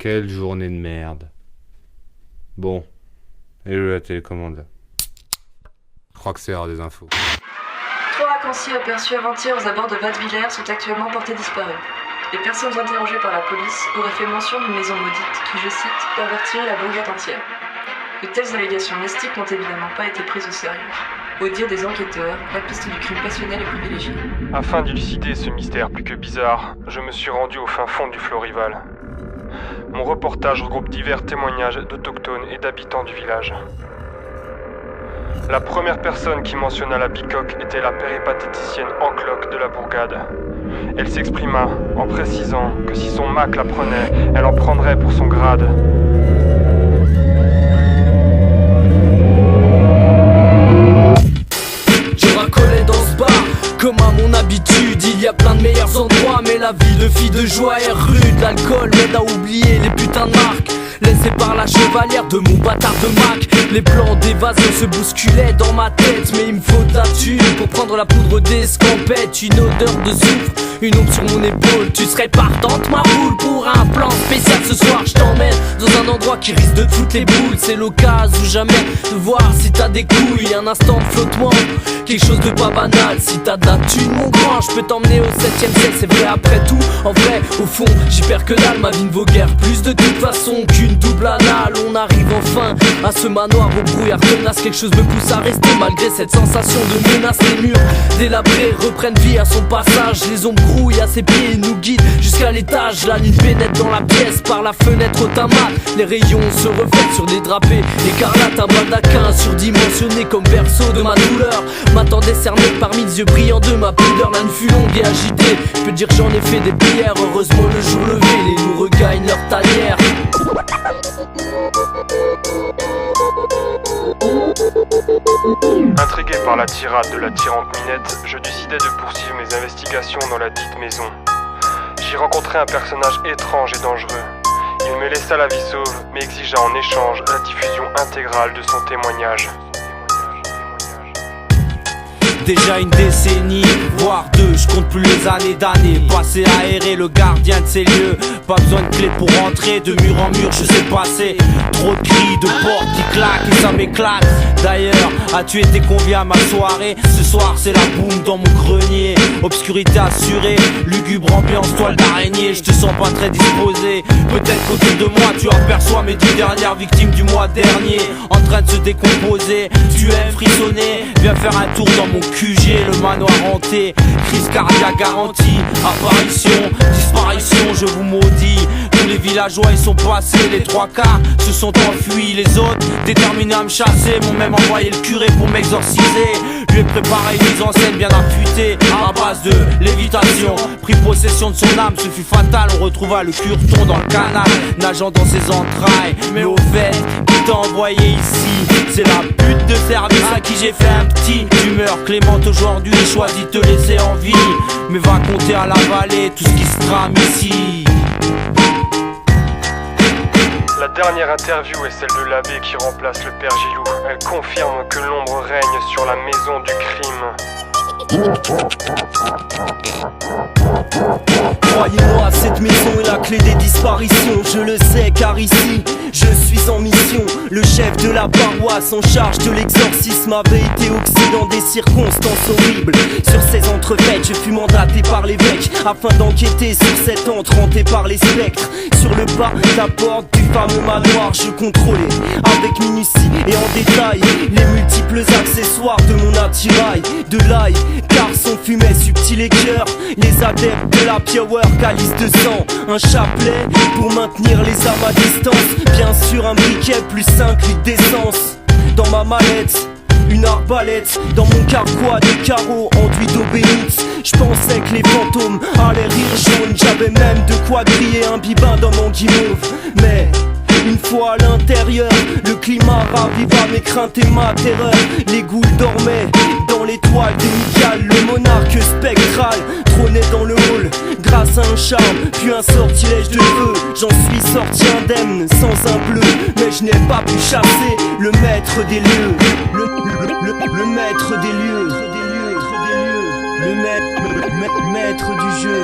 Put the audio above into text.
Quelle journée de merde. Bon. Et la télécommande là. Je crois que c'est l'heure des infos. 3 vacanciers aperçus avant-hier aux abords de Wattwiller sont actuellement portés disparus. Les personnes interrogées par la police auraient fait mention d'une maison maudite qui, je cite, pervertirait la bourgade entière. De telles allégations mystiques n'ont évidemment pas été prises au sérieux. Au dire des enquêteurs, la piste du crime passionnel est privilégiée. Afin d'élucider ce mystère plus que bizarre, je me suis rendu au fin fond du Florival. Mon reportage regroupe divers témoignages d'autochtones et d'habitants du village. La première personne qui mentionna la bicoque était la péripatéticienne Encloque de la bourgade. Elle s'exprima en précisant que si son Mac la prenait, elle en prendrait pour son grade. Je racolais dans ce bar, comme à mon habitude. Il y a plein de meilleurs endroits, mais la vie de fille de joie est rude. L'alcool m'aide à oublier les putains de marques laissés par la chevalière de mon bâtard de Mac. Les plans d'évasion se bousculaient dans ma tête, mais il me faut de la thune pour prendre la poudre d'escampette. Une odeur de soufre, une ombre sur mon épaule. Tu serais partante ma boule pour un plan spécial ce soir. Je t'emmène dans un endroit qui risque de te foutre les boules. C'est l'occasion ou jamais de voir si t'as des couilles. Un instant de flottement, quelque chose de pas banal. Si t'as de la thune mon grand, je peux t'emmener au 7ème ciel. C'est vrai après tout, en vrai, au fond, j'y perds que dalle. Ma vie ne vaut guère plus de toute façon qu'une double anale. On arrive enfin à ce manoir au brouillard tenace. Quelque chose me pousse à rester malgré cette sensation de menace. Les murs délabrés reprennent vie à son passage. Les ombres grouillent à ses pieds et nous guident jusqu'à l'étage. La lune pénètre dans la pièce par la fenêtre au tamat. Les rayons se reflètent sur des drapés écarlates. Un baldaquin surdimensionné comme berceau de ma douleur m'attendait cerné parmi les yeux brillants de ma pudeur. La nuit fut longue et agitée, je peux dire que j'en ai fait des prières. Heureusement le jour levé, les loups regagnent leur tanière. Intrigué par la tirade de la tyrante Minette, je décidai de poursuivre mes investigations dans la dite maison. J'y rencontrai un personnage étrange et dangereux. Il me laissa la vie sauve, mais exigea en échange la diffusion intégrale de son témoignage. Déjà une décennie, voire deux, je compte plus les années d'années passées à errer le gardien de ces lieux. Pas besoin de clé pour rentrer, de mur en mur je sais passer. Trop de cris, de portes qui claquent et ça m'éclate. D'ailleurs, as-tu été convié à ma soirée? Ce soir c'est la boum dans mon grenier. Obscurité assurée, lugubre ambiance, toile d'araignée. Je te sens pas très disposé. Peut-être qu'autour de moi tu aperçois mes 10 dernières victimes du mois dernier en train de se décomposer. Tu aimes frissonner, viens faire un tour dans mon QG, le manoir hanté. Crise cardiaque garantie, apparition, disparition, je vous maudis. Tous les villageois ils sont passés, les 3 quarts se sont enfuis. Les autres, déterminés à me chasser, m'ont même envoyé le curé pour m'exorciser. Lui ai préparé une mise en scène bien affûtée à base de lévitation. Pris possession de son âme, ce fut fatal. On retrouva le curton dans le canal, nageant dans ses entrailles. Mais au fait, qui t'a envoyé ici? C'est la pute de service à qui j'ai fait un petit. Tu meurs Clément aujourd'hui, choisis de te laisser en vie. Mais va compter à la vallée tout ce qui se trame ici. La dernière interview est celle de l'abbé qui remplace le père Gilou. Elle confirme que l'ombre règne sur la maison du crime. Croyez-moi, cette maison est la clé des disparitions. Je le sais car ici, je suis en mission. Le chef de la paroisse en charge de l'exorcisme avait été oxydé dans des circonstances horribles. Sur ces entrefaites, je fus mandaté par l'évêque afin d'enquêter sur cette antre hantée par les spectres. Sur le pas de la porte du fameux manoir, je contrôlais avec minutie et en détail les multiples accessoires de mon attirail. De l'ail, car son fumet subtil et cœur. Les adeptes de la power, calice de sang. Un chapelet pour maintenir les âmes à distance. Bien sûr un briquet plus 5 litres d'essence. Dans ma mallette, une arbalète. Dans mon carquois, des carreaux enduits d'eau bénite. J'pensais que les fantômes allaient rire jaune. J'avais même de quoi griller un bibin dans mon guimauve. Mais une fois à l'intérieur, le climat raviva mes craintes et ma terreur. Les goules dormaient dans l'étoile dénicale. Le monarque spectral trônait dans le hall. Grâce à un charme, puis un sortilège de feu, j'en suis sorti indemne, sans un bleu. Mais je n'ai pas pu chasser le maître des lieux. Le maître des lieux. Le maître du jeu.